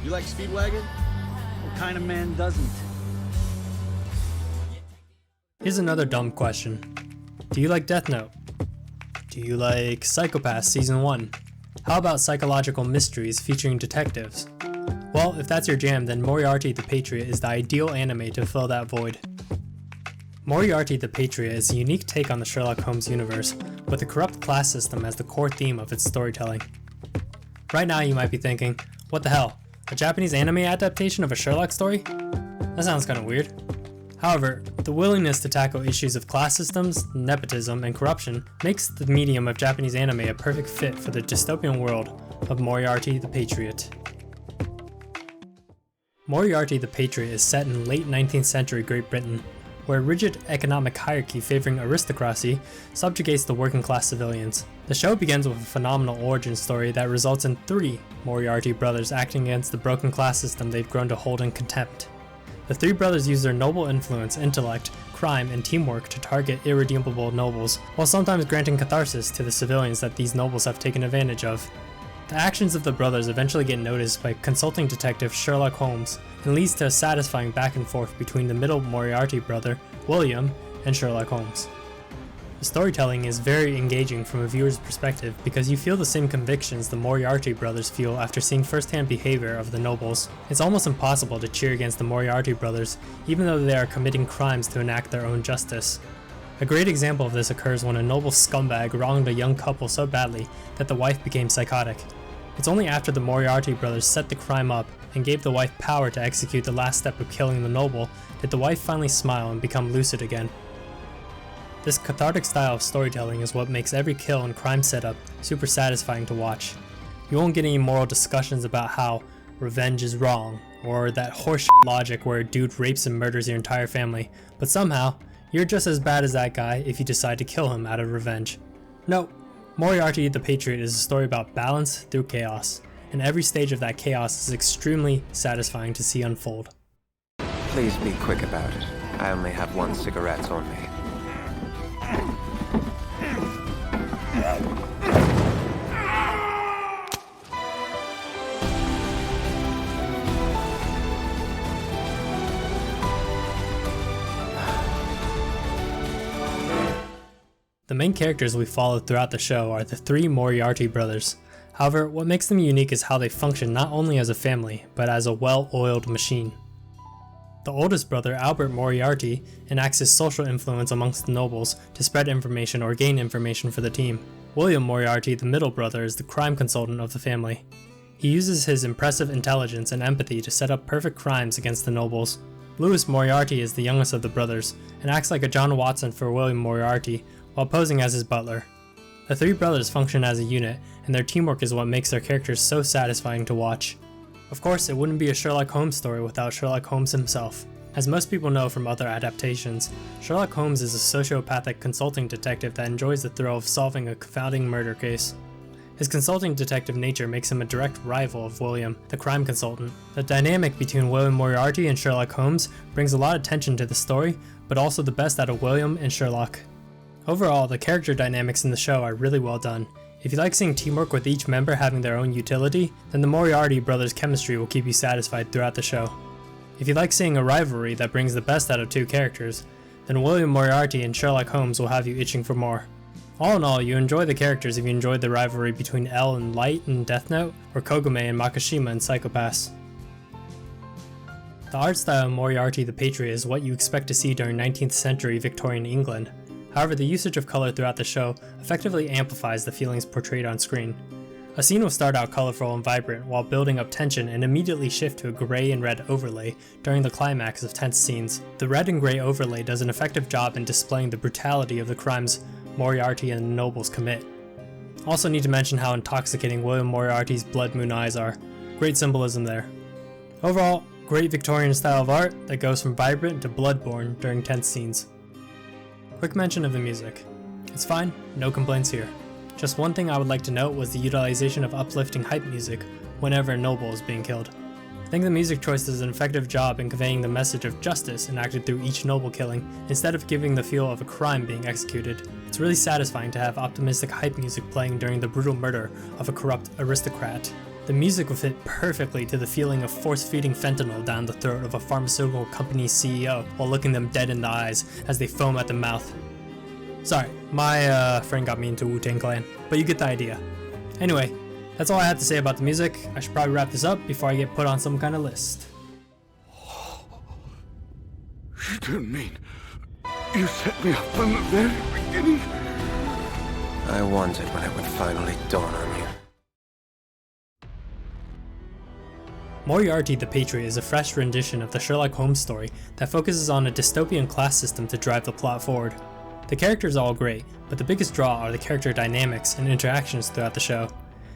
You like Speedwagon? What kind of man doesn't? Here's another dumb question. Do you like Death Note? Do you like Psychopaths Season 1? How about psychological mysteries featuring detectives? Well, if that's your jam, then Moriarty the Patriot is the ideal anime to fill that void. Moriarty the Patriot is a unique take on the Sherlock Holmes universe, with the corrupt class system as the core theme of its storytelling. Right now you might be thinking, what the hell, a Japanese anime adaptation of a Sherlock story? That sounds kinda weird. However, the willingness to tackle issues of class systems, nepotism, and corruption makes the medium of Japanese anime a perfect fit for the dystopian world of Moriarty the Patriot. Moriarty the Patriot is set in late 19th century Great Britain, where a rigid economic hierarchy favoring aristocracy subjugates the working class civilians. The show begins with a phenomenal origin story that results in 3 Moriarty brothers acting against the broken class system they've grown to hold in contempt. The 3 brothers use their noble influence, intellect, crime, and teamwork to target irredeemable nobles, while sometimes granting catharsis to the civilians that these nobles have taken advantage of. The actions of the brothers eventually get noticed by consulting detective Sherlock Holmes, and leads to a satisfying back and forth between the middle Moriarty brother, William, and Sherlock Holmes. The storytelling is very engaging from a viewer's perspective because you feel the same convictions the Moriarty brothers feel after seeing first-hand behavior of the nobles. It's almost impossible to cheer against the Moriarty brothers, even though they are committing crimes to enact their own justice. A great example of this occurs when a noble scumbag wronged a young couple so badly that the wife became psychotic. It's only after the Moriarty brothers set the crime up and gave the wife power to execute the last step of killing the noble did the wife finally smile and become lucid again. This cathartic style of storytelling is what makes every kill and crime setup super satisfying to watch. You won't get any moral discussions about how revenge is wrong, or that horseshit logic where a dude rapes and murders your entire family, but somehow, you're just as bad as that guy if you decide to kill him out of revenge. No, Moriarty the Patriot is a story about balance through chaos, and every stage of that chaos is extremely satisfying to see unfold. Please be quick about it. I only have 1 cigarette on me. The main characters we follow throughout the show are the 3 Moriarty brothers. However, what makes them unique is how they function not only as a family, but as a well-oiled machine. The oldest brother, Albert Moriarty, enacts his social influence amongst the nobles to spread information or gain information for the team. William Moriarty, the middle brother, is the crime consultant of the family. He uses his impressive intelligence and empathy to set up perfect crimes against the nobles. Louis Moriarty is the youngest of the brothers, and acts like a John Watson for William Moriarty, while posing as his butler. The 3 brothers function as a unit, and their teamwork is what makes their characters so satisfying to watch. Of course, it wouldn't be a Sherlock Holmes story without Sherlock Holmes himself. As most people know from other adaptations, Sherlock Holmes is a sociopathic consulting detective that enjoys the thrill of solving a confounding murder case. His consulting detective nature makes him a direct rival of William, the crime consultant. The dynamic between William Moriarty and Sherlock Holmes brings a lot of tension to the story, but also the best out of William and Sherlock. Overall, the character dynamics in the show are really well done. If you like seeing teamwork with each member having their own utility, then the Moriarty brothers' chemistry will keep you satisfied throughout the show. If you like seeing a rivalry that brings the best out of 2 characters, then William Moriarty and Sherlock Holmes will have you itching for more. All in all, you enjoy the characters if you enjoyed the rivalry between L and Light in Death Note, or Kougami and Makishima in Psychopaths. The art style of Moriarty the Patriot is what you expect to see during 19th century Victorian England. However, the usage of color throughout the show effectively amplifies the feelings portrayed on screen. A scene will start out colorful and vibrant while building up tension and immediately shift to a gray and red overlay during the climax of tense scenes. The red and gray overlay does an effective job in displaying the brutality of the crimes Moriarty and the nobles commit. Also need to mention how intoxicating William Moriarty's blood moon eyes are. Great symbolism there. Overall, great Victorian style of art that goes from vibrant to bloodborne during tense scenes. Quick mention of the music. It's fine, no complaints here. Just one thing I would like to note was the utilization of uplifting hype music whenever a noble is being killed. I think the music choice does an effective job in conveying the message of justice enacted through each noble killing, instead of giving the feel of a crime being executed. It's really satisfying to have optimistic hype music playing during the brutal murder of a corrupt aristocrat. The music would fit perfectly to the feeling of force-feeding fentanyl down the throat of a pharmaceutical company's CEO while looking them dead in the eyes as they foam at the mouth. Sorry, my friend got me into Wu-Tang Clan, but you get the idea. Anyway, that's all I had to say about the music. I should probably wrap this up before I get put on some kind of list. You didn't mean... You set me up from the very beginning? I wondered when it would finally dawn on you. Moriarty the Patriot is a fresh rendition of the Sherlock Holmes story that focuses on a dystopian class system to drive the plot forward. The characters are all great, but the biggest draw are the character dynamics and interactions throughout the show.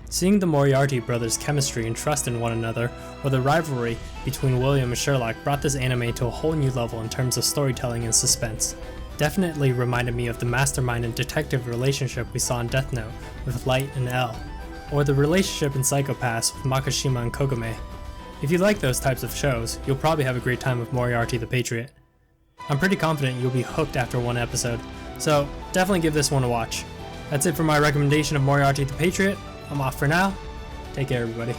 Seeing the Moriarty brothers' chemistry and trust in one another, or the rivalry between William and Sherlock, brought this anime to a whole new level in terms of storytelling and suspense. Definitely reminded me of the mastermind and detective relationship we saw in Death Note with Light and L, or the relationship in Psycho Pass with Makishima and Kougami. If you like those types of shows, you'll probably have a great time with Moriarty the Patriot. I'm pretty confident you'll be hooked after one episode, so definitely give this one a watch. That's it for my recommendation of Moriarty the Patriot. I'm off for now. Take care, everybody.